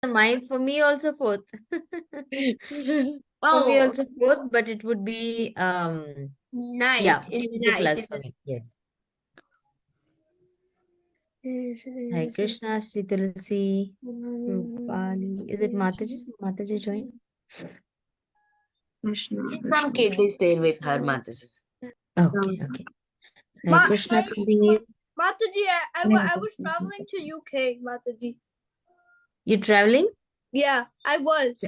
For me also fourth. For me Oh, also fourth, but it would be night. yeah, It's Tuesday night. plus for me. Yes. Hare Krishna, Shri Tulsi, Rupali. Is it Mataji? Mataji join? Krishna, Some kid is there with her mother. Okay, okay. Hare Krishna, Kabir. Mataji, I was traveling to UK, Mataji. You traveling? Yeah, I was.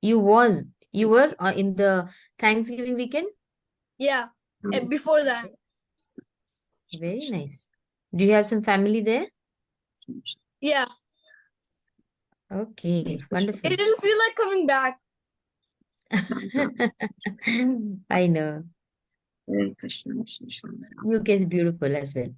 You were in the Thanksgiving weekend? Yeah, and before that. Very nice. Do you have some family there? Yeah. Okay, wonderful. It didn't feel like coming back. I know. Hare Krishna, Krishna, UK is beautiful as well.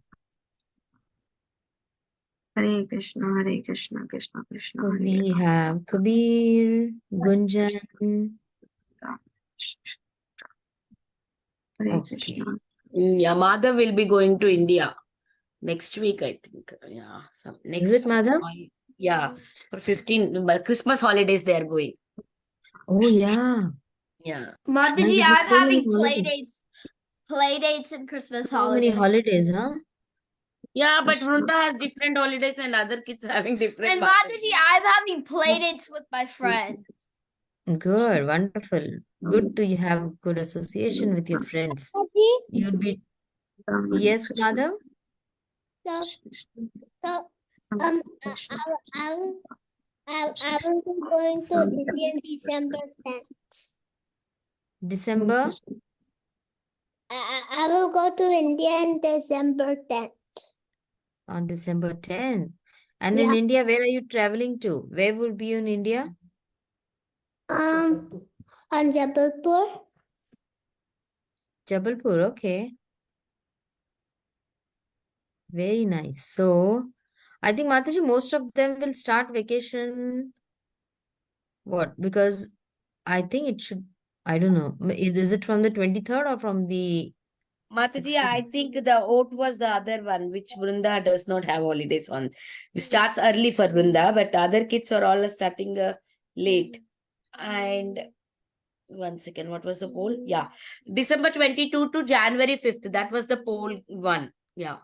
Hare Krishna, Hare Krishna, Krishna Krishna, So Hare we Rama, have Kabir, Gunjan. Rama Krishna. Hare Okay. Krishna. Yeah, Madhav will be going to India next week, I think. Yeah, next. Is it Madhav? Yeah, for 15 but Christmas holidays they are going. Oh yeah. Yeah. Nice, Mataji, you have I'm so many having holidays. play dates and Christmas So many holidays, huh? Yeah, but Krishna. Vrunda has different holidays and other kids having different. And Mataji, I'm having play dates with my friends. Good, wonderful. Good to have good association with your friends. You'd be Rama yes, Krishna. Madhav? So, I will be going to India on December 10th. December? I will go to India on December 10th. On December 10th. And in Yeah. India, where are you traveling to? Where would be in India? On Jabalpur. Jabalpur, okay. Very nice. So, I think Mataji, most of them will start vacation. What? Because I think it should, I don't know. Is it from the 23rd or from the Mataji, I 16th? think the oat was the other one, which Vrunda does not have holidays on. It starts early for Vrunda, but other kids are all starting late. And one second, what was the poll? Yeah, December 22 to January 5th. That was the poll one. Yeah.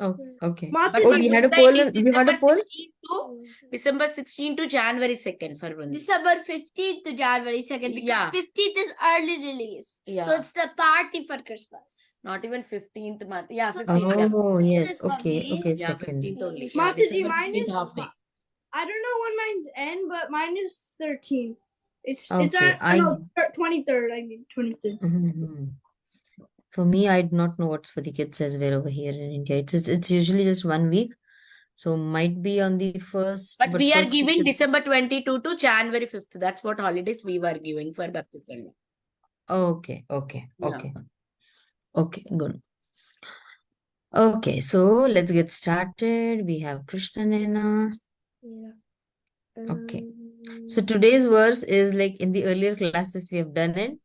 Oh, okay. But Oh, for we had a Vrunda, poll. it is We had a December poll. 16 to December 16 to January 2nd for Vrunda. December 15th to January 2nd because Yeah. 15th is early release. Yeah. So it's the party for Christmas. Not even 15th month. Yeah, So 15th. Yeah. Oh, yes. is Okay. Bobby. Okay. Yeah, Second. 15th only. Yeah, Yeah, Mataji, December mine 16th is half day. I don't know when mine's end, but mine is 13th. It's Okay. no 23rd. I mean 23rd. Mhm. For me, I do not know what's for the kids as well over here in India. It's usually just 1 week. So might be on the first. But we are first giving is- December 22 to January 5th. That's what holidays we were giving for baptism. Okay. Okay. Yeah. Okay. Okay. Good. Okay. So let's get started. We have Krishna Nena. Yeah. Okay. So today's verse is like in the earlier classes we have done it,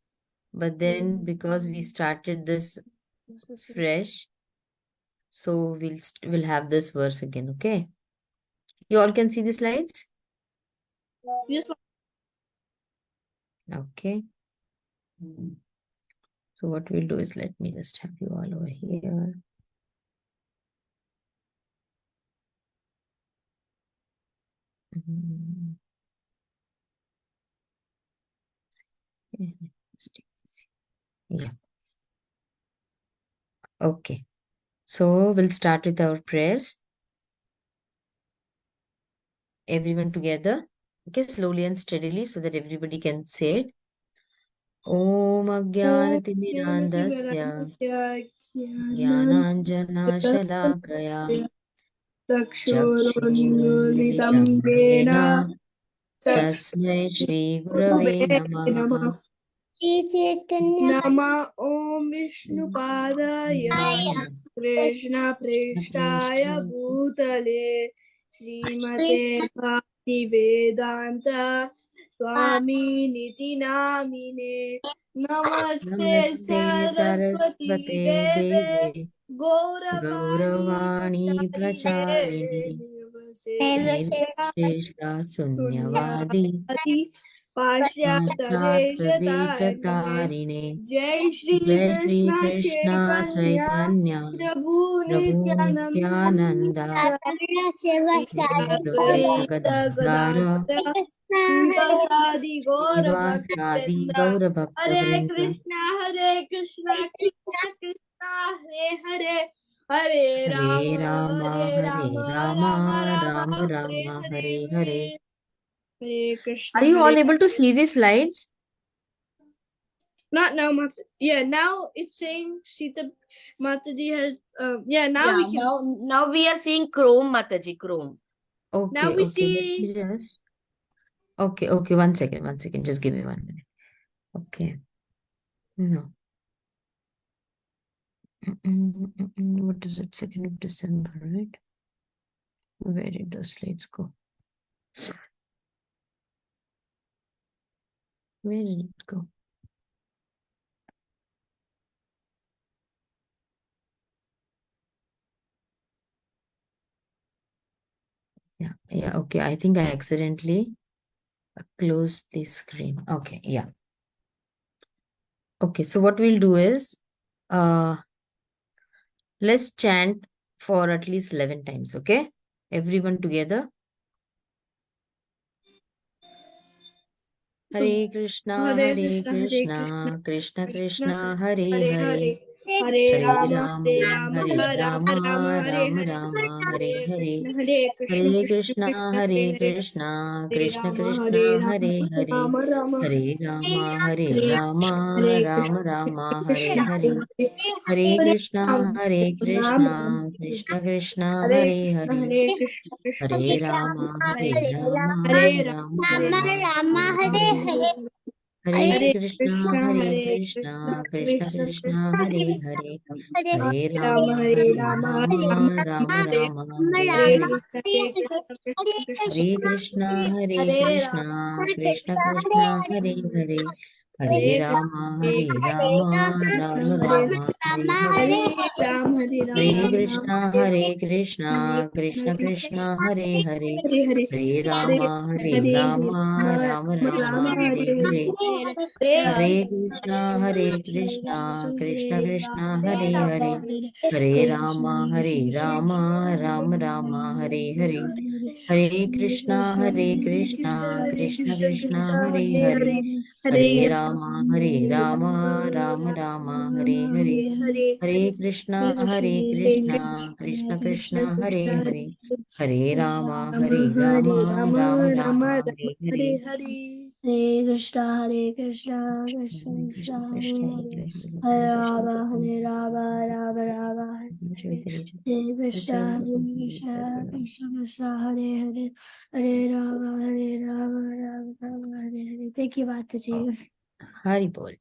but then because we started this fresh, so we'll have this verse again. Okay. You all can see the slides. Yes. Okay. So what we'll do is let me just have you all over here. Mhm. Yeah. Okay. So we'll start with our prayers. Everyone together. Okay, slowly and steadily so that everybody can say it. Om Ajnanatimirandasya Jnananjanashalakaya Chakshurunmilitam Chakshurunmilitam yena Yena Tasmai Shri Gurave Namaha Shri Chaitanya Nama Om Vishnu Padaya Krishna Prishtaya Bhutale Srimate Bhakti Vedanta Swami Niti Namine Namaste Saraswati Deve Gauravani Pracharine निर्विशेषा शून्यवादी पाश्चात्यदेशतारिणे पाश्चात्यदेशतारिणे जय श्री जय श्री कृष्ण कृष्ण चैतन्य चैतन्य प्रभु प्रभु नित्यानंद नित्यानंद द्वैत गदाधर गदाधर शिवासादि गौर श्रीवासादि भक्तवृंद हरे गौरभक्तवृन्द कृष्णा कृष्णा कृष्णा हरे हरे हरे हरे राम हरे राम राम राम राम राम हरे Ram Hare Hare Hare. Hare Hare Are Krishna you Hare all able to see the slides? not now Mata. Yeah, now it's saying Sita Mataji has yeah, now we can now we are seeing Chrome, Mataji, Chrome. now Okay, we okay. Let see me just. Okay, okay. 1 second. Just give me 1 minute. Okay. No. What is it? 2nd of December, right? Where did the slides go? Where did it go? Yeah. Okay. I think I accidentally closed the screen. Okay. Yeah. Okay. So what we'll do is, let's chant for at least 11 times. Okay. Everyone together. Hare Krishna, Hare Hare Krishna, Hare Krishna, Krishna, Krishna Krishna Krishna, Krishna, Hare Hare Hare, Hare, Hare Hare Rama, Hare Rama, Rama, Hare Rama Rama, Rama, Hare Rama Hare, Rama, Hare Hare Hare, Krishna, Hare Krishna, Hare Krishna Krishna, Krishna, Hare Hare Hare, Krishna, Hare Krishna Rama, Krishna, Hare Rama, Hare Hare, Rama Rama, Hare Rama, Hare Hare Rama, Hare Rama Rama, Hare Krishna, Hare, Hare Hare Hare Krishna, Rama, Hare Rama Krishna, Rama, Krishna Krishna, Hare Hare Krishna, Hare, Hare Krishna, Krishna Hare Krishna, Rama, Hare Hare Hare, Rama, Hare Rama Rama, Rama, Hare Hare Hare. Hare, Hare Hare Krishna, Krishna, Hare Hare Krishna, Krishna, Krishna Krishna Krishna, Krishna, Hare Hare, Hare Hare Rama, Rama, Hare Hare Rama, Rama Rama, Rama Rama, Hare Rama, Hare Hare Hare, Krishna, Hare Krishna, Krishna Krishna, Hare Krishna, Hare Hare Rama, Krishna, Krishna Krishna, Hare Hare, Hare Hare Krishna, Rama, Hare Hare Krishna, Rama, Krishna Rama Hare Rama, Hare Hare, Hare Rama, Hare Rama Krishna, Hare Hare Hare Krishna, Krishna, Krishna Krishna Krishna, Hare Hare, Hare Hare, Hare Hare Rama, Hare Hare Rama, Rama, Rama Rama Rama, Hare Hare Hare, Hare, Hare Hare Krishna, Krishna, Hare Krishna, Krishna Krishna, Hare Hare, Hare Rama, Hare Rama, Rama Rama, Hare Hare, Hare Krishna, Hare Krishna, Krishna Krishna, Hare Hare, Hare Rama, Hare Rama, Rama Rama, Hare Hare, Hare Krishna, Hare Krishna, Krishna Krishna, Hare Hare, Hare Rama, Hare Rama, Rama Rama, Hare Hare. Hare Krishna, Hare Krishna, Krishna Hare Krishna, Krishna, Hare Krishna Hare, Krishna, Hare Krishna Rama, Hare Krishna, Rama, Rama Rama, Hare Hare, Hare Krishna, Hare Krishna, Krishna Krishna, Hare Hare, Hare Rama, Hare Rama, Rama Rama, Hare Hare. Thank you, Mataji. Hari Bol.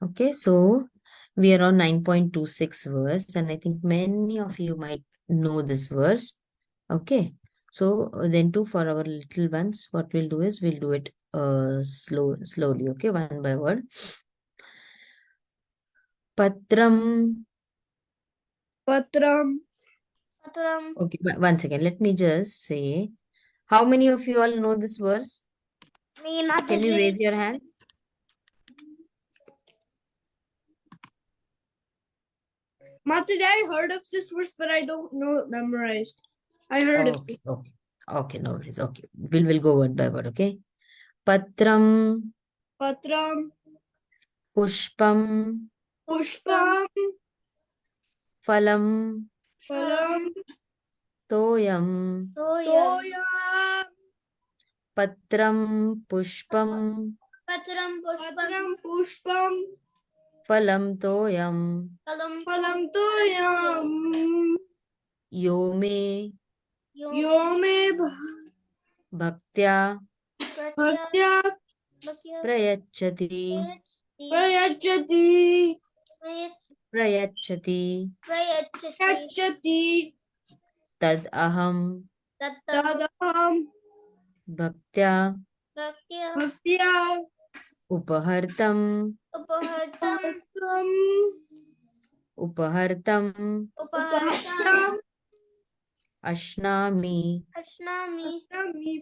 Okay, so we are on 9.26 verse, and I think many of you might know this verse. Okay, so then too for our little ones, what we'll do is we'll do it slowly. Okay, one by one. Patram. Patram, Okay, 1 second. Let me just say, how many of you all know this verse? Me, Can you Mataji. raise your hands? Mataji, I heard of this verse, but I don't know it memorized. I heard of it. Okay, no worries. Okay, we'll go word by word. Okay, Patram, Patram, Pushpam, Pushpam, Phalam, Phalam, Toyam, Toyam, Patram, Pushpam, Patram, Pushpam, Phalam, Toyam, Phalam, Toyam, Yome, Yome Bhaktya, Bhaktya Prayachati, Prayachati, Prayachati, Prayachati, Tad Aham, Tadaham, Bhaktya, Bhaktya, Upahartam, Bhaktam, Upahartam, Upahartam, Ashnami Ashnami. Ashnami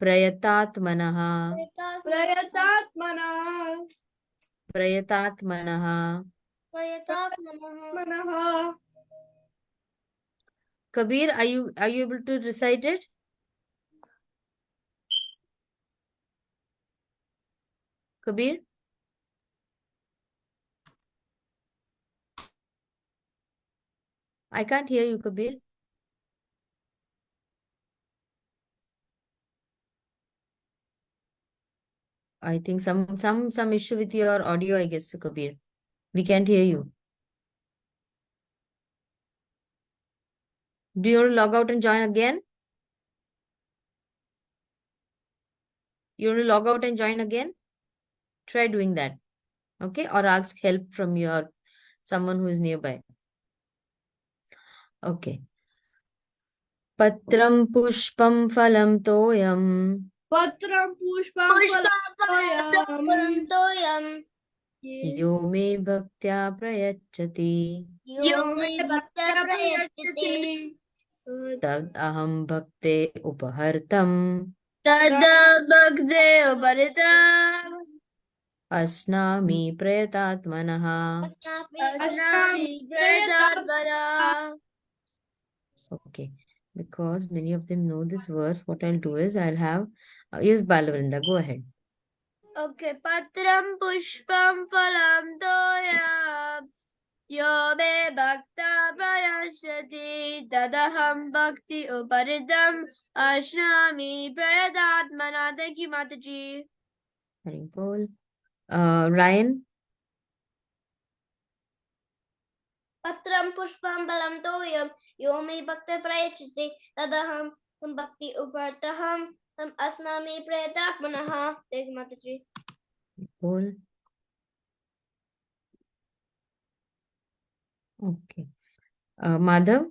prayatatmanah. prayatatmana Prayatatmanah. Prayatatmanah. manaha. Kabir, are you able to recite it? Kabir? I can't hear you, Kabir. I think some issue with your audio, I guess, Kabir. We can't hear you. Do you want to log out and join again? You want to log out and join again? Try doing that. Okay? Or ask help from your someone who is nearby. Okay. Patram pushpam phalam toyam Patram pushpam phalam Toyam. yo me bhaktya prayachati yo me bhaktya prayachati tad aham bhakte upahartam Tada Bhagde Ubaritam. asnami prayatatmanah. Asnami Prayatatmana. Okay, because many of them know this verse, what I'll do is I'll have yes, Balavrinda, go ahead. Okay, Patram Pushpam Phalam Toyam. Yo me bhakta prayashati tadaham bhakti uparidam ashnami prayadatmana. Thank you, Mataji. Very cool. Ryan, Patram pushpam balam toyam yo me bhakta prayashati tadaham bhakti uparidam asnami prayadatmana. Thank you, Mataji. cool. Okay. Madhav,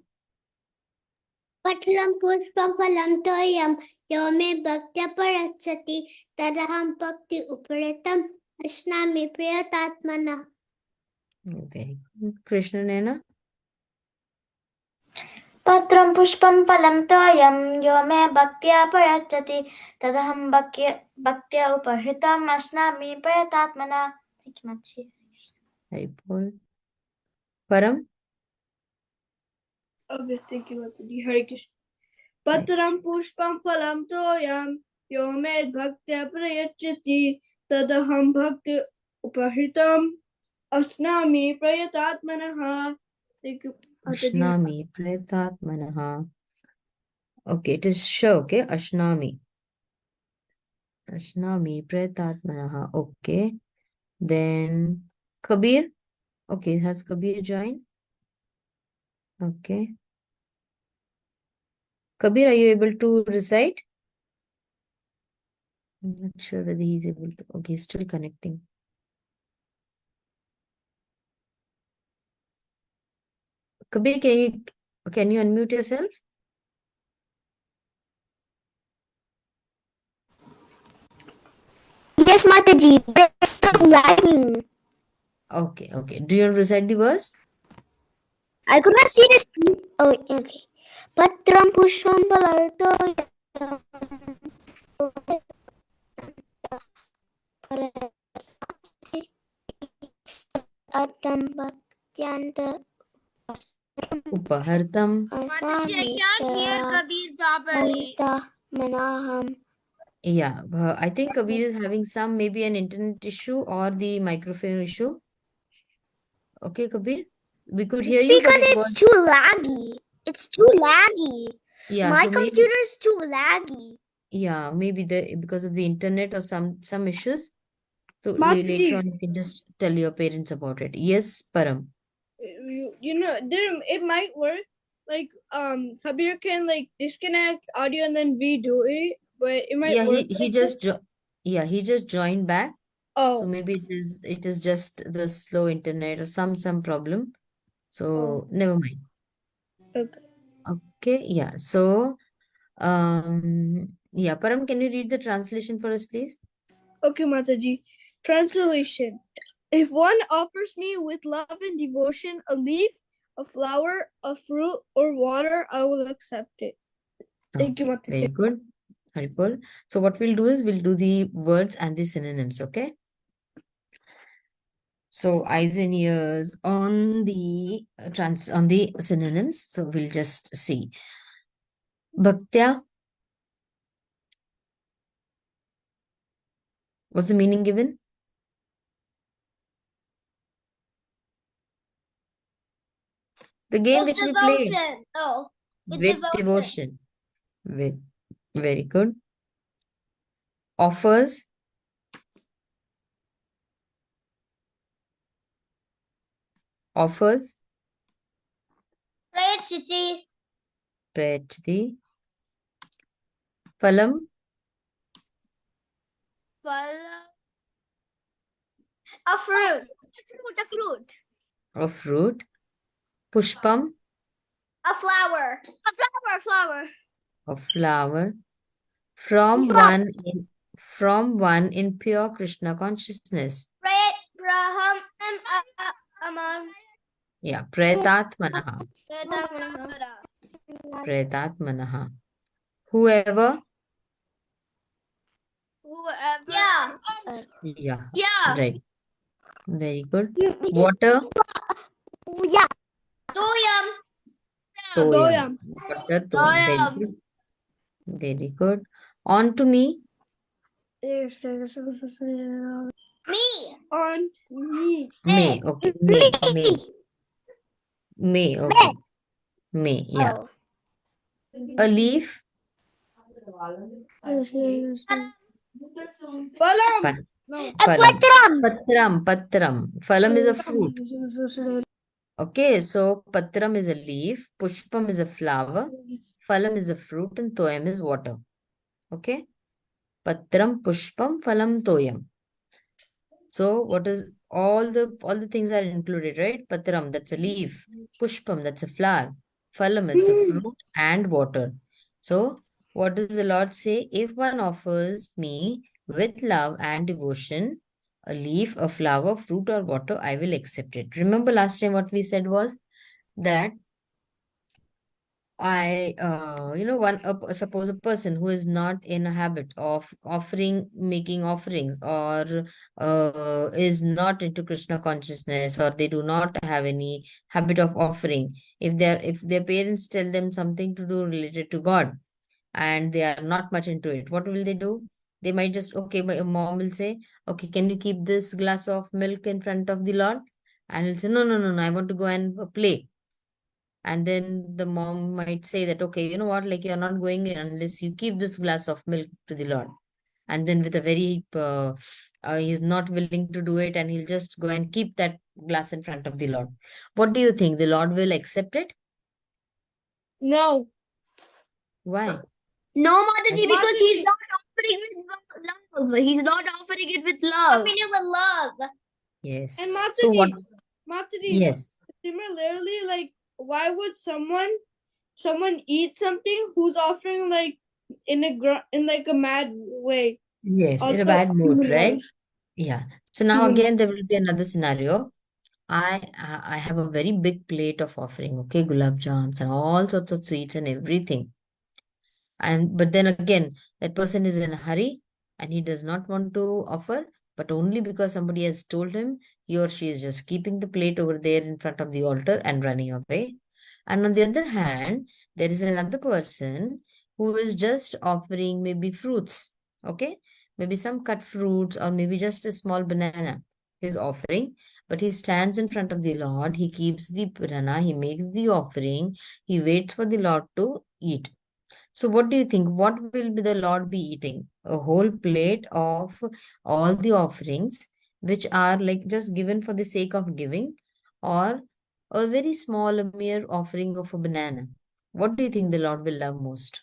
Patram pushpam phalam toyam yo me bhakti prayashati tadaham bhakti uparidam asnami prayadatmana. very good. Krishna Nena, Patram pushpam phalam toyam yo me bhaktya prayachati tadaham bhaktya upahitam asnami prayatatmana. Thank you, Mataji. very cool. Param, Okay, thank you, Mataji. Hare Krishna. Patram pushpam phalam toyam yo me bhaktya prayachati tadaham bhakti upahitam asnami prayatatmanaha. Thank you, Mataji. Ashnami prayatatmanah. Okay, it is sure, okay? Ashnami. Ashnami prayatatmanah. Okay. Then Kabir. Okay, has Kabir joined? Okay. Kabir, are you able to recite? I'm not sure whether he's able to. Okay, he's still connecting. Kabir, can you unmute yourself? Yes, Mataji. It's still lagging. Okay, okay. Do you want to recite the verse? I could not see the screen. Oh, okay. Patram pushpam palato atam bhaktyanta Upahartam. asami I can't hear Kabir properly. Manaham. Yeah, I think Kabir is having some maybe an internet issue or the microphone issue. Okay, Kabir, we could hear It's you, but because it it's was too laggy. It's too laggy. yeah. My So maybe computer is too laggy. yeah, maybe because of the internet or some issues. So later Mataji, on, you can just tell your parents about it. Yes, Param. you know, it might work. Like, Kabir can like disconnect audio and then redo it, but it might Yeah, work. he like just this. he just joined back. So Oh, maybe it is just the slow internet or some problem. So Oh. never mind. okay. Okay, yeah. So yeah, Param, can you read the translation for us, please? Okay, Mataji. Translation. If one offers me with love and devotion a leaf, a flower, a fruit, or water, I will accept it. Thank you, Okay, very Mataji. good. Haripal. So what we'll do is we'll do the words and the synonyms, okay? So eyes and ears on the on the synonyms. So we'll just see. Bhaktya. What's the meaning given? The game which we played. Oh, With devotion. With very good. Offers. Offers. Priti. Preti. Phalam. A fruit. A fruit. A fruit. Pushpam. A flower. A flower. A flower. From one in pure Krishna consciousness. Braham Amar. Yeah, Pretatmanaha. Pretatmanaha. Whoever. Yeah. Yeah, Yeah. right. Very good. Water. Yeah. Toyam. Toyam. Water, toyam. Very Toyam. good. Very good. On to me. Me. On me. May. Okay. May. May. Okay. May. Yeah. Oh. A leaf. Phalam. Pat- No. Phalam. Patram. Phalam is a fruit. Okay, so patram is a leaf, pushpam is a flower, phalam is a fruit, and toyam is water. Okay, patram, pushpam, phalam, toyam. So what is all the things are included, right? Patram, that's a leaf. Pushpam, that's a flower. Phalam, it's a fruit and water. So what does the Lord say? If one offers me with love and devotion, a leaf, a flower, fruit, or water, I will accept it. Remember last time what we said was that suppose a person who is not in a habit of making offerings, or is not into Krishna consciousness, or they do not have any habit of offering. If their parents tell them something to do related to God, and they are not much into it, what will they do? They might just, okay, my mom will say, okay, can you keep this glass of milk in front of the Lord? And he'll say, no, I want to go and play. And then the mom might say that, okay, you know what, like you're not going in unless you keep this glass of milk to the Lord. And then with a very, he's not willing to do it, and he'll just go and keep that glass in front of the Lord. What do you think? The Lord will accept it? No. Why? No, Mataji, because Mataji. he's not offering with love. He's not offering it with love. Offering it with love. Yes. And So what? Mataji, Yes. similarly, like, why would someone eat something who's offering like in a mad way? Yes, in a Also, bad mood, human right? wise. Yeah. So now Human again, there will be another scenario. I have a very big plate of offering, okay, gulab jams and all sorts of sweets and everything. But then again, that person is in a hurry and he does not want to offer, but only because somebody has told him, he or she is just keeping the plate over there in front of the altar and running away. And on the other hand, there is another person who is just offering maybe fruits, okay? Maybe some cut fruits, or maybe just a small banana he's offering, but he stands in front of the Lord, he keeps the banana, he makes the offering, he waits for the Lord to eat. So what do you think? What will be the Lord be eating? A whole plate of all the offerings, which are like just given for the sake of giving, or a very small, a mere offering of a banana? What do you think the Lord will love most?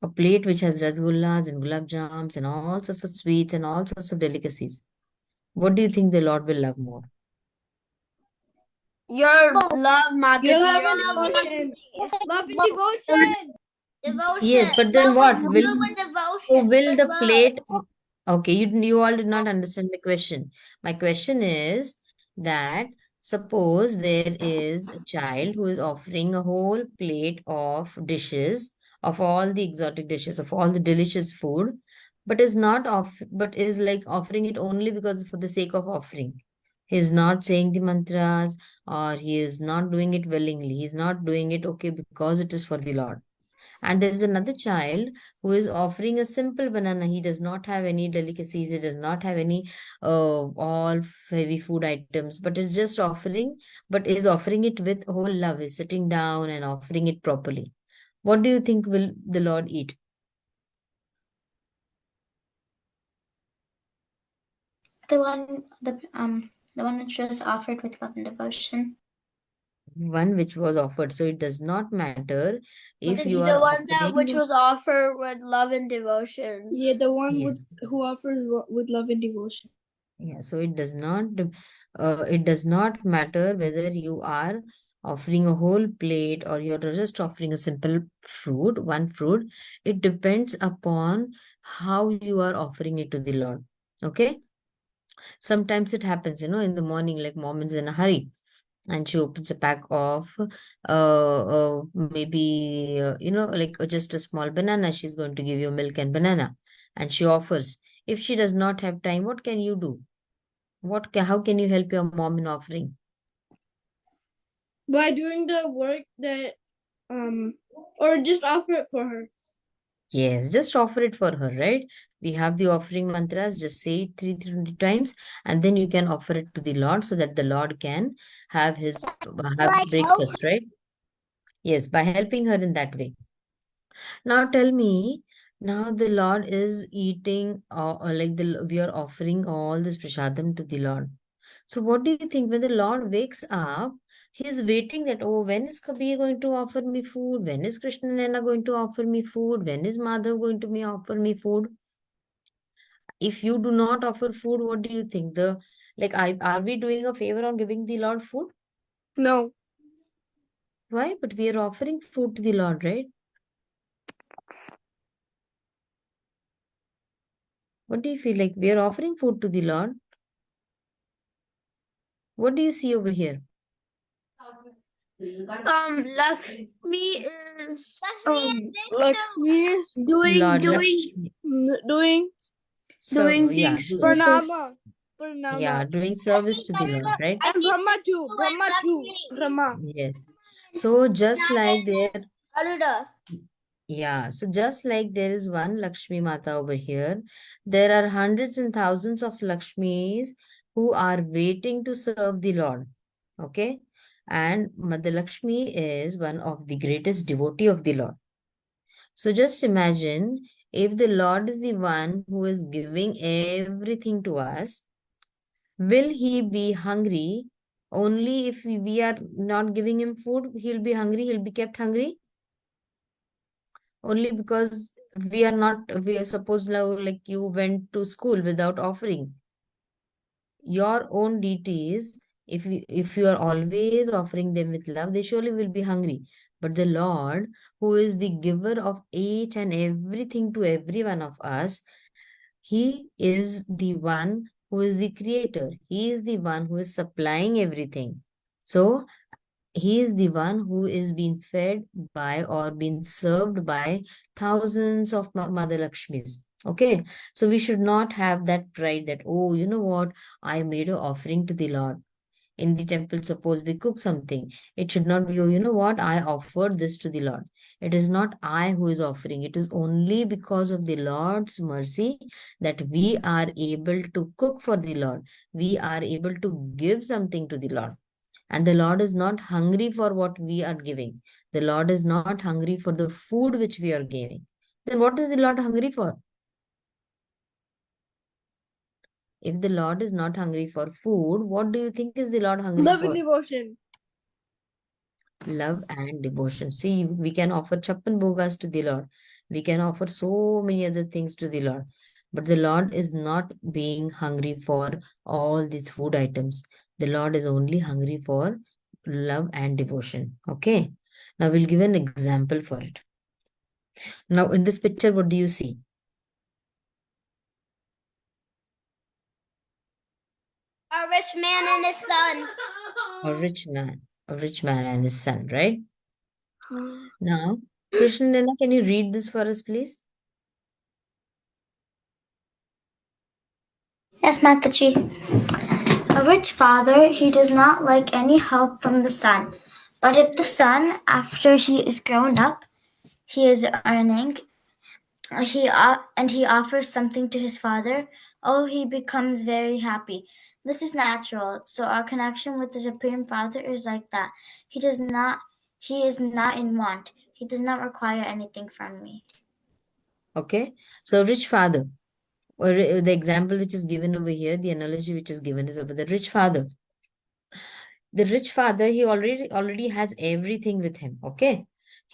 A plate which has rasgullas and gulab jams and all sorts of sweets and all sorts of delicacies. What do you think the Lord will love more? Your love, Mataji. You have Your a love. devotion. Love and devotion. Devotion. Yes, but then what? Love Will and devotion. So will With the love. plate? Okay, you all did not understand my question. My question is, that suppose there is a child who is offering a whole plate of dishes, of all the exotic dishes, of all the delicious food, but is like offering it only because for the sake of offering. He is not saying the mantras, or he is not doing it willingly. He is not doing it okay because it is for the Lord. And there is another child who is offering a simple banana. He does not have any delicacies. He does not have any all heavy food items, but is just offering, but is offering it with whole love. Is sitting down and offering it properly. What do you think will the Lord eat? The one which was offered with love and devotion. One which was offered. So it does not matter if you The are one that which offering. was offered with love and devotion. Yeah, the one Yes. who offers with love and devotion. Yeah, so it does not matter whether you are offering a whole plate or you're just offering a simple fruit, one fruit. It depends upon how you are offering it to the Lord. Okay? Sometimes it happens, in the morning, like mom is in a hurry and she opens a pack of maybe, like just a small banana. She's going to give you milk and banana and she offers. If she does not have time, what can you do? How can you help your mom in offering? By doing the work that or just offer it for her. Yes, just offer it for her, right? We have the offering mantras, just say it three times, and then you can offer it to the Lord so that the Lord can have his have breakfast, right? Yes, by helping her in that way. Now tell me, now the Lord is eating, or like we are offering all this prashadam to the Lord. So what do you think when the Lord wakes up, he's waiting that, oh, when is Kabir going to offer me food? When is Krishna Nana going to offer me food? When is Madhav going to offer me food? If you do not offer food, what do you think? Are we doing a favor on giving the Lord food? No. Why? But we are offering food to the Lord, right? What do you feel like? We are offering food to the Lord. What do you see over here? Lakshmi is Lakshmi is Lord doing yeah, things for pranama. yeah, doing service to the Lord, right? And Brahma too. Brahma. Yes. So just like just like there is one Lakshmi Mata over here, there are hundreds and thousands of Lakshmis who are waiting to serve the Lord. Okay? And Mother Lakshmi is one of the greatest devotee of the Lord. So just imagine if the Lord is the one who is giving everything to us, will he be hungry only if we are not giving him food? He'll be hungry, he'll be kept hungry only because we are supposed now, like you went to school without offering your own deities. If you are always offering them with love, they surely will be hungry. But the Lord, who is the giver of each and everything to every one of us, he is the one who is the creator. He is the one who is supplying everything. So he is the one who is being fed by or being served by thousands of Mother Lakshmis. Okay, so we should not have that pride that, oh, you know what, I made an offering to the Lord. In the temple, suppose we cook something, it should not be, oh, you know what, I offered this to the Lord. It is not I who is offering. It is only because of the Lord's mercy that we are able to cook for the Lord. We are able to give something to the Lord. And the Lord is not hungry for what we are giving. The Lord is not hungry for the food which we are giving. Then what is the Lord hungry for? If the Lord is not hungry for food, what do you think is the Lord hungry Love for? and devotion. Love and devotion. See, we can offer chappan bhogas to the Lord. We can offer so many other things to the Lord. But the Lord is not being hungry for all these food items. The Lord is only hungry for love and devotion. Okay. Now we'll give an example for it. Now in this picture, what do you see? rich man and his son. A rich man and his son, right? Now, Krishnanena, can you read this for us, please? Yes, Mataji. A rich father, he does not like any help from the son. But if the son, after he is grown up, he is earning, and he offers something to his father, oh, he becomes very happy. This is natural. So our connection with the Supreme Father is like that. He is not in want. He does not require anything from me. Okay. So, rich father, or the example which is given over here, the analogy which is given is over the rich father. The rich father, he already has everything with him. Okay.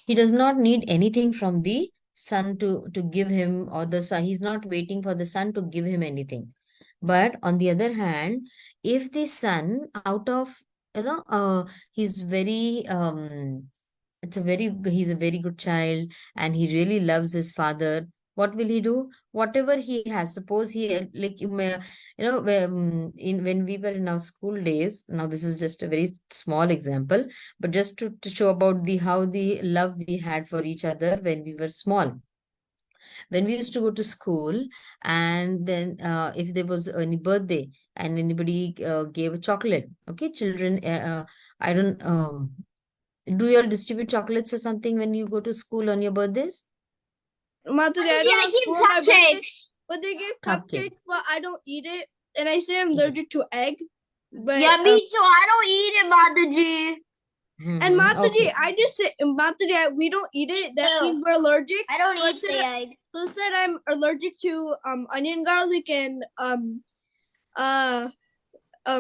He does not need anything from the son to give him, or the son, he's not waiting for the son to give him anything. But on the other hand, if the son, out of, he's very he's a very good child, and he really loves his father, what will he do? Whatever he has, suppose he like you may, when we were in our school days, now this is just a very small example, but just to show about the how the love we had for each other when we were small. When we used to go to school, and then if there was any birthday and anybody gave a chocolate, okay, children, I don't do you all distribute chocolates or something when you go to school on your birthdays? Mataji, I Yeah, don't they have give school on my birthday, cupcakes. but they give Cupcakes. cupcakes, but I don't eat it. And I say I'm allergic to egg. But Yeah, me too. I don't eat it, Mataji. and Mm-hmm. Mataji, Okay. I just say Mataji, we don't eat it. That means we're allergic. I don't So eat the egg. So said I'm allergic to onion, garlic, and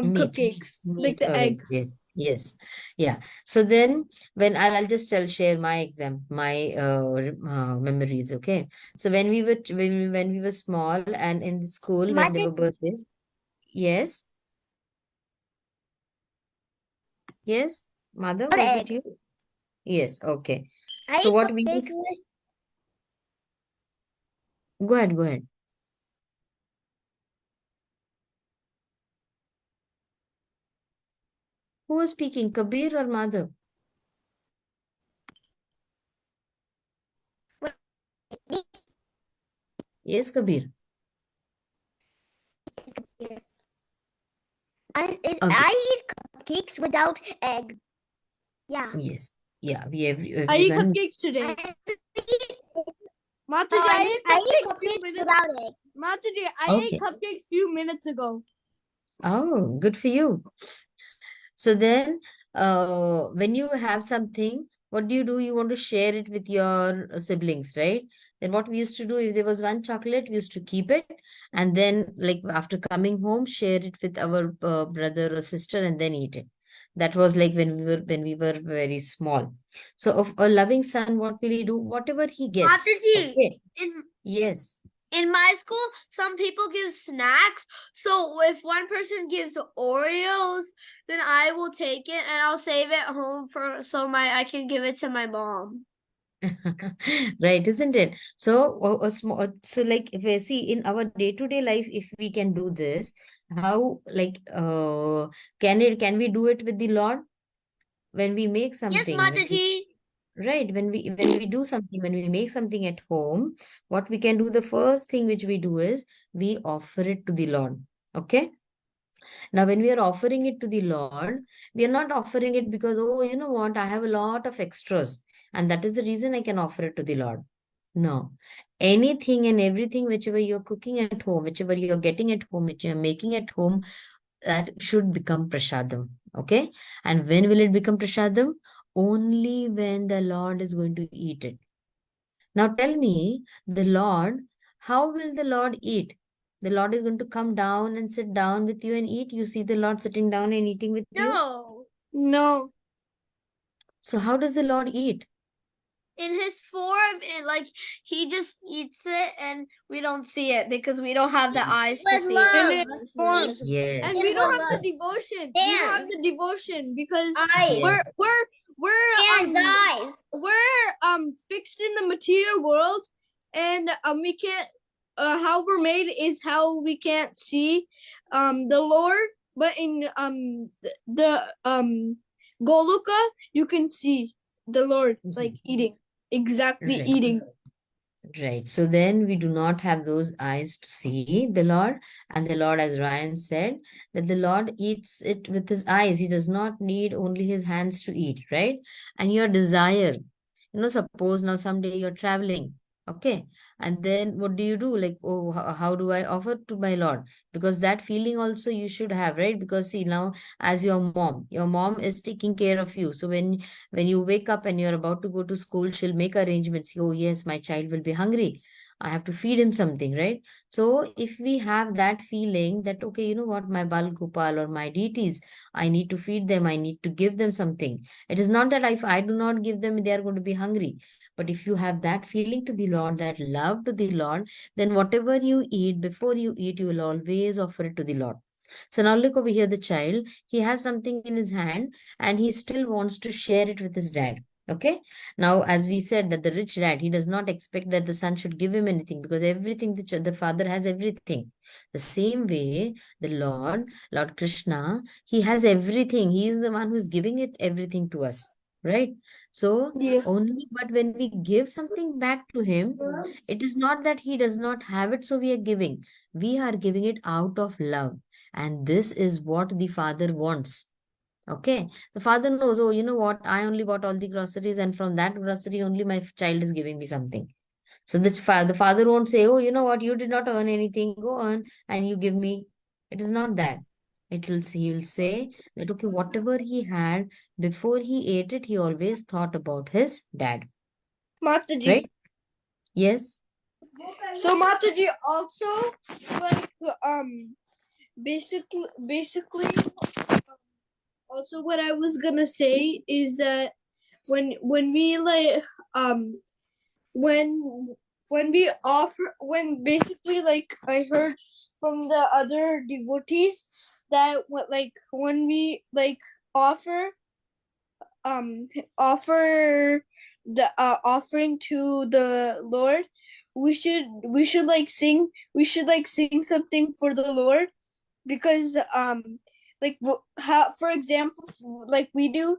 Meat. cupcakes, like Meat the or egg. egg. Yes. Yes. Yeah. So then when I'll just share my memories, okay? So when we were when we were small and in the school when there were birthdays. Yes. Yes. Mother, was it you? Yes. Okay. I So eat what we cupcakes used, with go ahead, go ahead. Who was speaking, Kabir or Mother? Yes, Kabir. I eat cupcakes without egg. Yeah. Yes. Yeah, I eat everyone. cupcakes today. Mataji, I I ate eat cupcakes few cupcakes minutes. without egg. Mataji, I Okay. ate cupcakes few minutes ago. Oh, good for you. So then, when you have something, what do? You want to share it with your siblings, right? Then what we used to do, if there was one chocolate, we used to keep it, and then like after coming home, share it with our brother or sister, and then eat it. That was like when we were very small. So of a loving son, what will he do? Whatever he gets. Mataji, Okay. in Yes. my school, some people give snacks. So if one person gives Oreos, then I will take it and I'll save it home I can give it to my mom. Right, isn't it? So, a small, so like if we see in our day-to-day life, if we can do this, how like can we do it with the Lord when we make Yes, something? Mataji. Right, when we do something, when we make something at home, what we can do, the first thing which we do is we offer it to the Lord. Okay. Now, when we are offering it to the Lord, we are not offering it because, oh, you know what, I have a lot of extras, and that is the reason I can offer it to the Lord. No. Anything and everything, whichever you're cooking at home, whichever you're getting at home, which you're making at home, that should become prasadam. Okay. And when will it become prasadam? Only when the Lord is going to eat it. Now tell me, the Lord, how will the Lord eat? The Lord is going to come down and sit down with you and eat. You see the Lord sitting down and eating with you. No. No. So how does the Lord eat? In his form, he just eats it and we don't see it because we don't have the eyes to see In it. his form. Yes. And we don't have the devotion. We don't have the devotion because Yes. we're fixed in the material world, and we can't how we're made is how we can't see the Lord. but in the Goloka, you can see the Lord like eating, exactly Right. eating. Right. So then we do not have those eyes to see the Lord. And the Lord, as Ryan said, that the Lord eats it with his eyes. He does not need only his hands to eat, right? And your desire, suppose now someday you're traveling, okay? And then what do? Like, oh, how do I offer to my Lord? Because that feeling also you should have, right? Because see, now as your mom is taking care of you. So when you wake up and you're about to go to school, she'll make arrangements. Oh, yes, my child will be hungry. I have to feed him something, right? So if we have that feeling that, okay, you know what, my Bal Gopal or my deities, I need to feed them, I need to give them something. It is not that if I do not give them, they are going to be hungry. But if you have that feeling to the Lord, that love to the Lord, then whatever you eat, before you eat, you will always offer it to the Lord. So now look over here, the child, he has something in his hand and he still wants to share it with his dad. Okay. Now, as we said, that the rich dad, he does not expect that the son should give him anything because everything, the father has everything. The same way, the Lord Krishna, he has everything. He is the one who's giving it everything to us. Right. So, Yeah. only but when we give something back to him, it is not that he does not have it, so we are giving. We are giving it out of love. And this is what the father wants. Okay. The father knows, oh, you know what? I only bought all the groceries, and from that grocery only my child is giving me something. So the father won't say, oh, you know what? You did not earn anything. Go earn and you give me. It is not that. He will say that, okay, whatever he had before he ate it, he always thought about his dad. Mataji. Right? Yes. So Mataji also like basically also what I was gonna say is that when we like when we offer, when basically like I heard from the other devotees that what like when we like offer offer the offering to the Lord, we should like sing, something for the Lord, because like how, for example, like we do,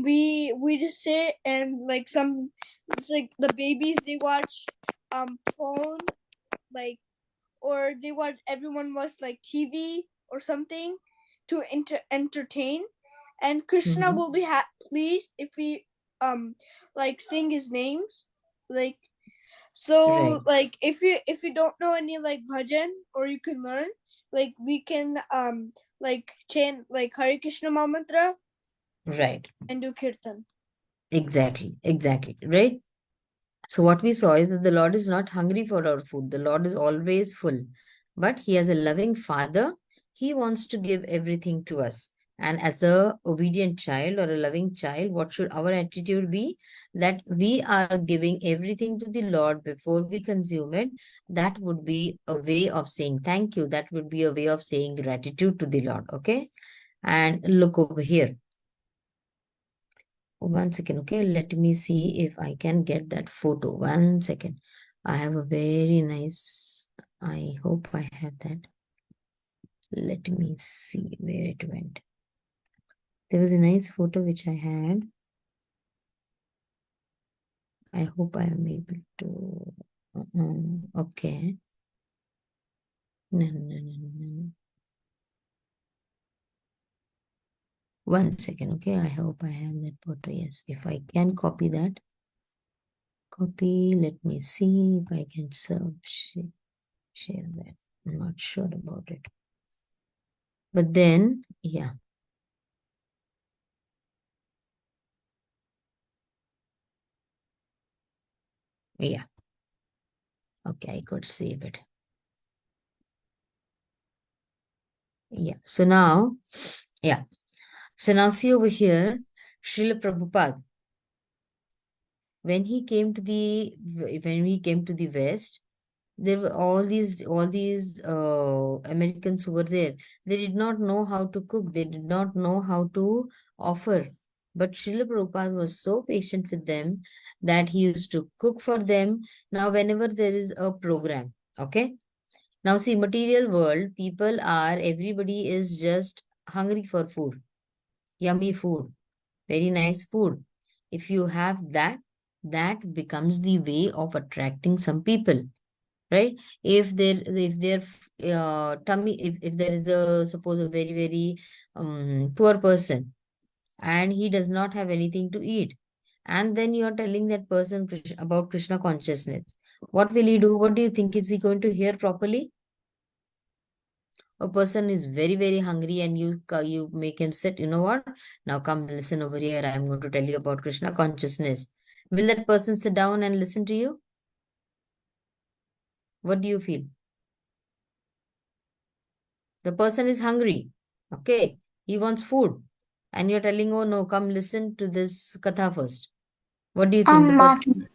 we just sit and like some, it's like the babies, they watch phone, like, or they watch, everyone watch like TV or something to entertain, and Krishna will be pleased if we like sing his names, like, so Right. like if you don't know any like bhajan, or you can learn, like we can like chant like Hare Krishna mantra Right. and do kirtan. Exactly. Exactly. Right. So what we saw is that the Lord is not hungry for our food. The Lord is always full. But he has a loving father. He wants to give everything to us. And as a obedient child or a loving child, what should our attitude be? That we are giving everything to the Lord before we consume it. That would be a way of saying thank you. That would be a way of saying gratitude to the Lord. Okay. And look over here. 1 second, okay? Let me see if I can get that photo. 1 second. I have a very nice, I hope I have that. Let me see where it went. There was a nice photo which I had. I hope I am able to. Okay. No. 1 second, okay? I hope I have that photo. Yes, if I can copy that. Copy. Let me see if I can share that. I'm not sure about it. But then, yeah. Yeah. Okay, I could save it. Yeah. So now, yeah. So now see over here, Srila Prabhupada, when he came to the West, there were all these Americans who were there. They did not know how to cook. They did not know how to offer. But Srila Prabhupada was so patient with them that he used to cook for them. Now, whenever there is a program, okay? Now, see, material world, everybody is just hungry for food, yummy food, very nice food. If you have that, that becomes the way of attracting some people, right? If their tummy, if there is a, suppose, a very, very poor person, and he does not have anything to eat, and then you are telling that person about Krishna consciousness, what will he do? What do you think? Is he going to hear properly? A person is very, very hungry, and you make him sit, you know what, now come listen over here, I'm going to tell you about Krishna consciousness. Will that person sit down and listen to you? What do you feel? The person is hungry, okay, he wants food, and you're telling, oh no, come listen to this katha first. What do you think? The person,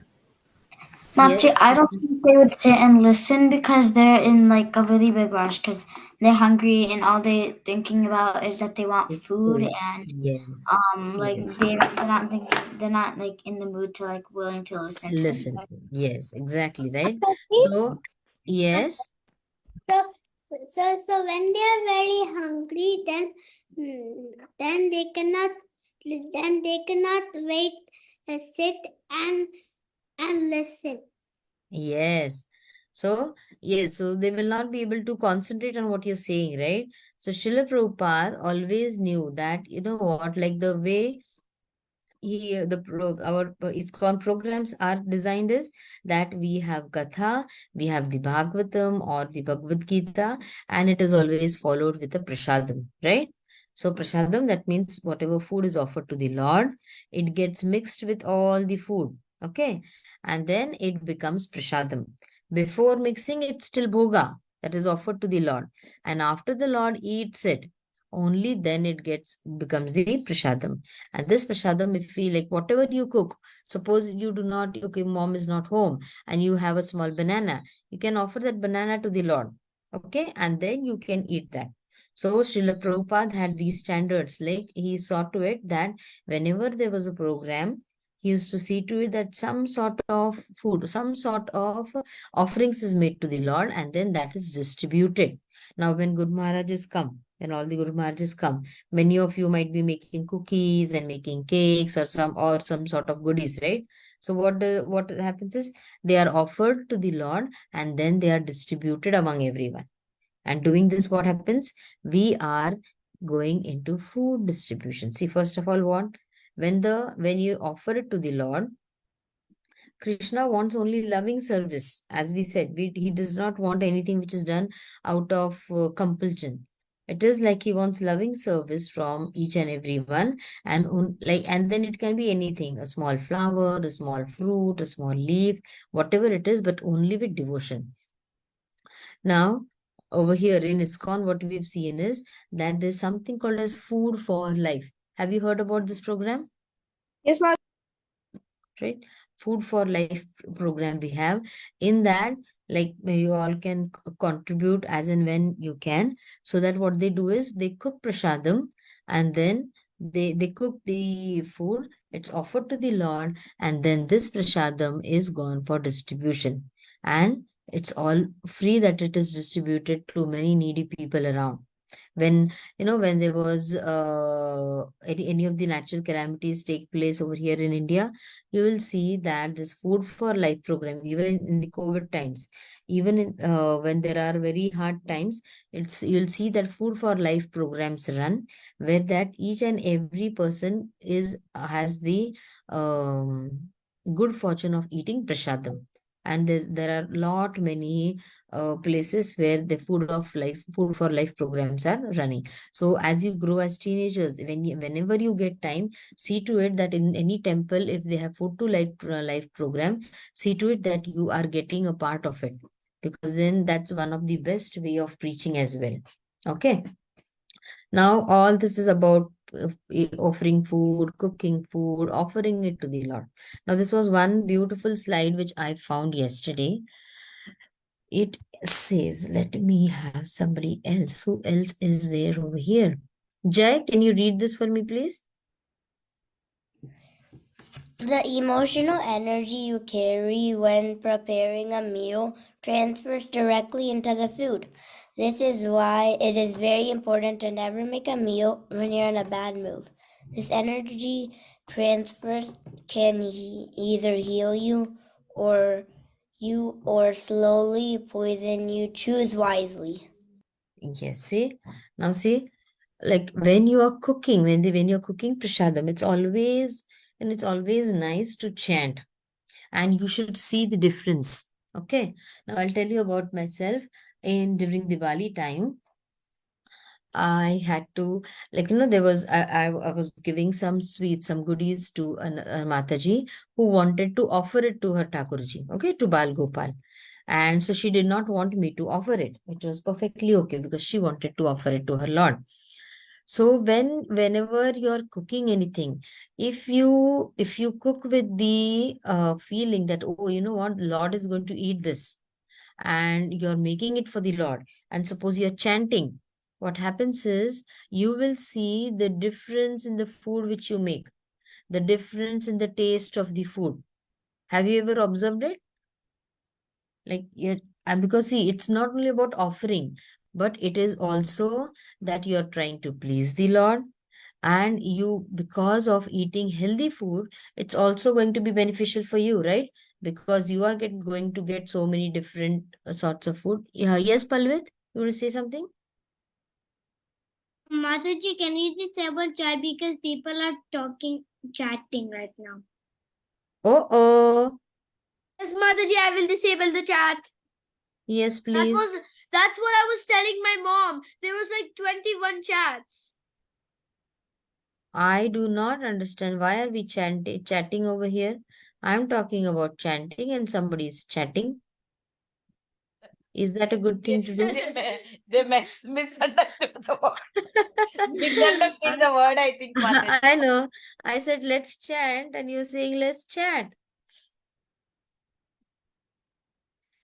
Mati, yes, I don't think they would sit and listen because they're in like a really big rush because they're hungry and all they thinking about is that they want it's food food. and Yes, like yes. they're not thinking, they're not like in the mood to like willing to listen to Listen. anybody. Yes, exactly, right? So, yes, So, so when they are very hungry, then they cannot wait, sit and listen. yes. So, yes, so they will not be able to concentrate on what you're saying, right? So, Srila Prabhupada always knew that, you know what, like the way our ISKCON programs are designed is that we have Gatha, we have the Bhagavatam or the Bhagavad Gita, and it is always followed with a Prasadam, right? So Prasadam, that means whatever food is offered to the Lord, it gets mixed with all the food, okay? And then it becomes Prasadam. Before mixing, it's still Bhoga that is offered to the Lord. And after the Lord eats it, only then it becomes the Prasadam. And this prasadam, if we like whatever you cook, suppose you do not, okay, mom is not home and you have a small banana, you can offer that banana to the Lord. Okay, and then you can eat that. So Srila Prabhupada had these standards, like he saw to it that whenever there was a program, he used to see to it that some sort of food, some sort of offerings is made to the Lord, and then that is distributed. Now, when Guru Maharajas come, when all the Guru Maharajas come, many of you might be making cookies and making cakes or some sort of goodies, right? So what happens is they are offered to the Lord and then they are distributed among everyone. And doing this, what happens? We are going into food distribution. See, first of all, what, when you offer it to the Lord, Krishna wants only loving service. As we said, he does not want anything which is done out of compulsion. It is like he wants loving service from each and every one, and and then it can be anything: a small flower, a small fruit, a small leaf, whatever it is, but only with devotion. Now, over here in ISKCON, what we've seen is that there's something called as Food for Life. Have you heard about this program? Yes, ma'am. Right? Food for Life program we have. In that, like, you all can contribute as and when you can, so that what they do is they cook prasadam, and then they cook the food, it's offered to the Lord, and then this prasadam is gone for distribution, and it's all free, that it is distributed to many needy people around. When, when there was any of the natural calamities take place over here in India, you will see that this Food for Life program, even in the COVID times, even when there are very hard times, you'll see that Food for Life programs run, where that each and every person has the good fortune of eating prasadam. And there are lot many places where the Food for Life programs are running. So as you grow as teenagers, whenever you get time, see to it that in any temple, if they have Food to Life program, see to it that you are getting a part of it, because then that's one of the best way of preaching as well. Okay. Now all this is about offering food, cooking food, offering it to the Lord. Now this was one beautiful slide which I found yesterday. It says, let me have somebody else. Who else is there over here? Jay, can you read this for me, please? The emotional energy you carry when preparing a meal transfers directly into the food. This is why it is very important to never make a meal when you're in a bad mood. This energy transfer can either heal you or slowly poison you. Choose wisely. Yes, see? Now see, like when you are cooking, when you're cooking prasadam, it's always nice to chant, and you should see the difference. Okay. Now I'll tell you about myself. During Diwali time, I had to, like, there was, I was giving some sweets, some goodies to a Mataji who wanted to offer it to her Thakurji, okay, to Bal Gopal. And so she did not want me to offer it, which was perfectly okay because she wanted to offer it to her Lord. So whenever you're cooking anything, if you cook with the feeling that, oh, you know what, Lord is going to eat this, and you're making it for the Lord, and suppose you're chanting, what happens is you will see the difference in the food which you make, the difference in the taste of the food. Have you ever observed it? Like, and because see, it's not only about offering, but it is also that you're trying to please the Lord. And you, because of eating healthy food, it's also going to be beneficial for you, right? Because you are going to get so many different sorts of food. Yeah, yes, Palvit, you want to say something? Mataji, can you disable chat because people are chatting right now? Oh. Yes, Mataji, I will disable the chat. Yes, please. That's what I was telling my mom. There was like 21 chats. I do not understand why are we chatting over here. I'm talking about chanting and somebody's chatting. Is that a good thing to do? They misunderstood the word. Misunderstood the word, I think, Mataji. I know. I said let's chant and you're saying let's chat.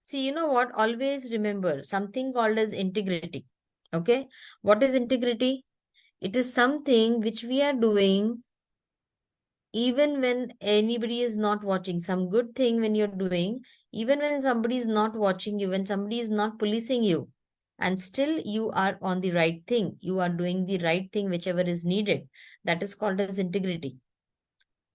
See, you know what? Always remember something called as integrity. Okay? What is integrity? It is something which we are doing even when anybody is not watching. Some good thing when you're doing, even when somebody is not watching you, when somebody is not policing you, and still you are on the right thing. You are doing the right thing, whichever is needed. That is called as integrity.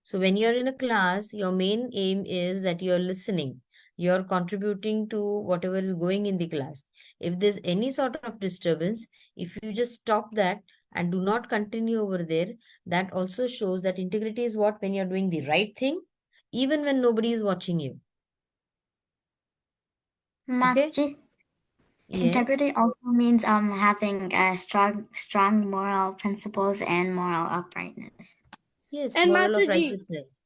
So when you're in a class, your main aim is that you're listening. You're contributing to whatever is going in the class. If there's any sort of disturbance, if you just stop that and do not continue over there, that also shows that integrity is what? When you're doing the right thing, even when nobody is watching you. Okay? Mataji, Yes. integrity also means having strong moral principles and moral uprightness. Yes, And moral of Mataji, righteousness.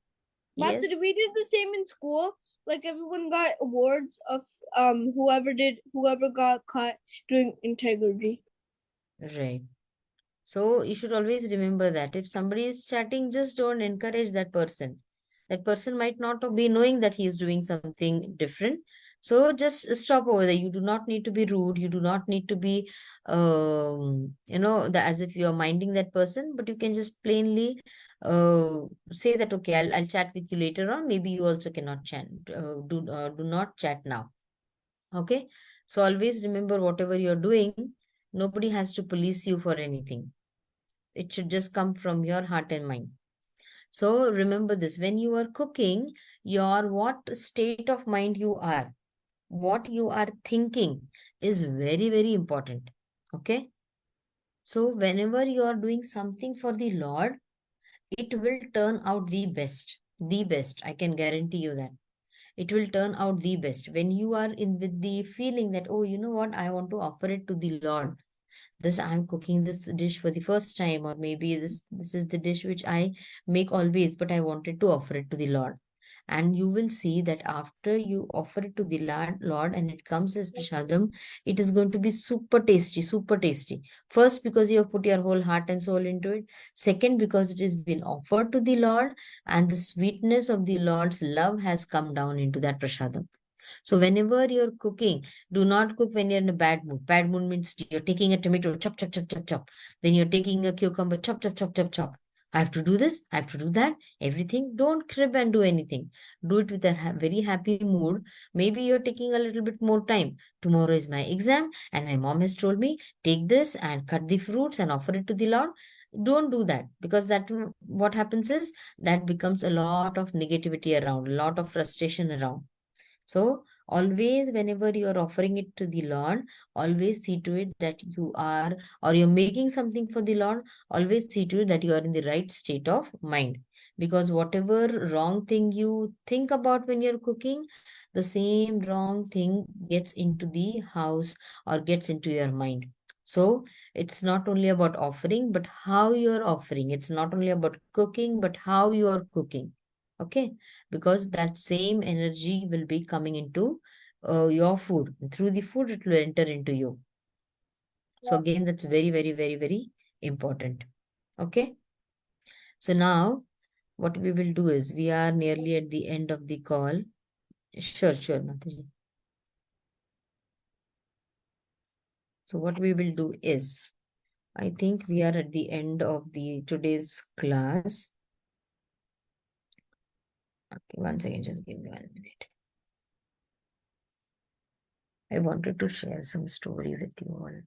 Yes. Mataji, we did the same in school. Like everyone got awards of whoever got caught doing integrity. Right. So you should always remember that if somebody is chatting, just don't encourage that person. That person might not be knowing that he is doing something different. So just stop over there. You do not need to be rude. You do not need to be, as if you are minding that person, but you can just plainly say that, okay, I'll chat with you later on. Maybe you also cannot chat. Do not chat now. Okay. So always remember whatever you're doing, nobody has to police you for anything. It should just come from your heart and mind. So remember this, when you are cooking, your what state of mind you are, what you are thinking is very, very important. Okay. So whenever you are doing something for the Lord, it will turn out the best. The best. I can guarantee you that. It will turn out the best. When you are in with the feeling that, oh, you know what, I want to offer it to the Lord. This I'm cooking this dish for the first time, or maybe this is the dish which I make always, but I wanted to offer it to the Lord. And you will see that after you offer it to the Lord and it comes as prasadam, it is going to be super tasty, super tasty. First, because you have put your whole heart and soul into it. Second, because it has been offered to the Lord and the sweetness of the Lord's love has come down into that prasadam. So whenever you're cooking, do not cook when you're in a bad mood. Bad mood means you're taking a tomato, chop, chop, chop, chop, chop. Then you're taking a cucumber, chop, chop, chop, chop, chop. I have to do this, I have to do that, everything. Don't crib and do anything. Do it with a very happy mood. Maybe you're taking a little bit more time. Tomorrow is my exam, and my mom has told me, take this and cut the fruits and offer it to the Lord. Don't do that, because that what happens is that becomes a lot of negativity around, a lot of frustration around. So always, whenever you are offering it to the Lord, always see to it that you are, or you're making something for the Lord, always see to it that you are in the right state of mind. Because whatever wrong thing you think about when you're cooking, the same wrong thing gets into the house or gets into your mind. So it's not only about offering, but how you're offering. It's not only about cooking, but how you are cooking. Okay, because that same energy will be coming into your food. Through the food, it will enter into you. So again, that's very, very, very, very important. Okay. So now what we will do is, we are nearly at the end of the call. Sure, Mataji. So what we will do is, I think we are at the end of the today's class. Okay, one second, just give me 1 minute. I wanted to share some story with you all.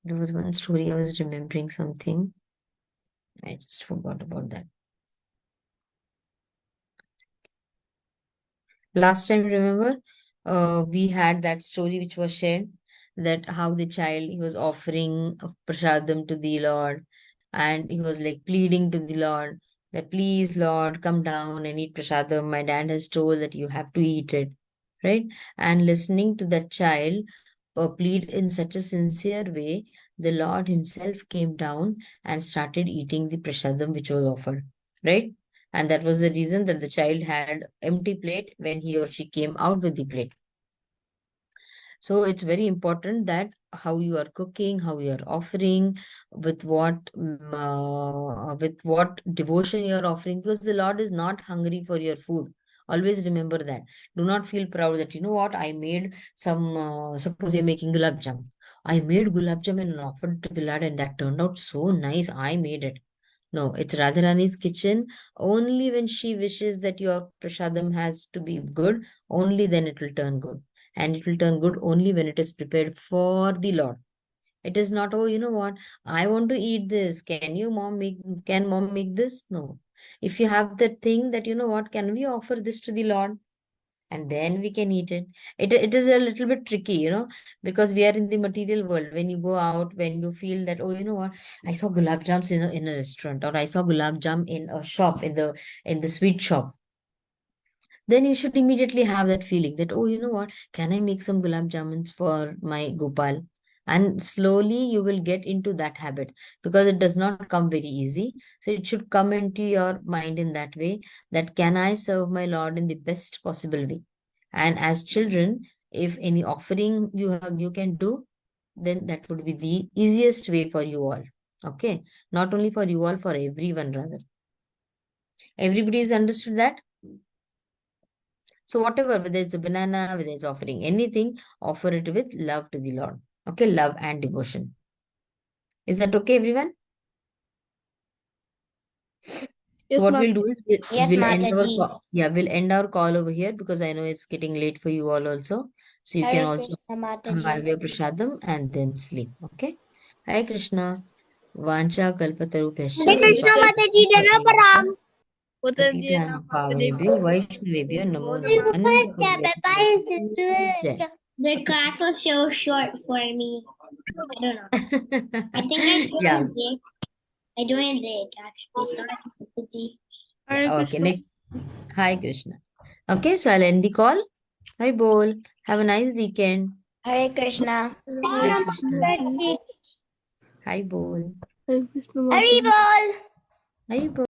There was one story, I was remembering something. I just forgot about that. Last time, remember, we had that story which was shared, that how the child, he was offering a prasadam to the Lord, and he was like pleading to the Lord that, please Lord, come down and eat prasadam. My dad has told that you have to eat it, right? And listening to that child plead in such a sincere way, the Lord himself came down and started eating the prasadam which was offered, right? And that was the reason that the child had empty plate when he or she came out with the plate. So it's very important that how you are cooking, how you are offering, with what devotion you are offering, because the Lord is not hungry for your food. Always remember that. Do not feel proud that, you know what, I made some, suppose you're making gulab jam. I made gulab jam and offered to the Lord, and that turned out so nice. I made it. No, it's Radharani's kitchen. Only when she wishes that your prasadam has to be good, only then it will turn good. And it will turn good only when it is prepared for the Lord. It is not, oh, you know what, I want to eat this. Can mom make this? No. If you have that thing that, you know what, can we offer this to the Lord? And then we can eat it. It is a little bit tricky, because we are in the material world. When you go out, when you feel that, oh, you know what, I saw gulab jams in a restaurant, or I saw gulab jam in a shop, in the sweet shop, then you should immediately have that feeling that, oh, you know what, can I make some gulab jamuns for my Gopal? And slowly you will get into that habit, because it does not come very easy. So it should come into your mind in that way, that can I serve my Lord in the best possible way? And as children, if any offering you can do, then that would be the easiest way for you all. Okay. Not only for you all, for everyone rather. Everybody is understood that? So whatever, whether it's a banana, whether it's offering anything, offer it with love to the Lord. Okay, love and devotion. Is that okay, everyone? Yes, What ma'am. we'll do is Yes, we'll end our Mataji. call. Yeah, we'll end our call over here, because I know it's getting late for you all also. So you can Hare also Krishna, have Mataji. your prasadam and then sleep. Okay. Hare Krishna. Vancha kalpatarubhyascha Hare Krishna kripa Mataji, Dana Patitanam Pavanebhyo Vaishnavebhyo Namo Namaha. Jai. The class was so short for me. I don't know. I think I Yeah. joined it. I joined it actually. Sorry, Mataji. Hare Okay, Krishna. next. Hi, Krishna. Okay, so I'll end the call. Hi, Bol. Have a nice weekend. Hare Krishna. Hi, Krishna. Mataji. Hi, Bol. Hare Krishna. Haribol. Hi, Bol.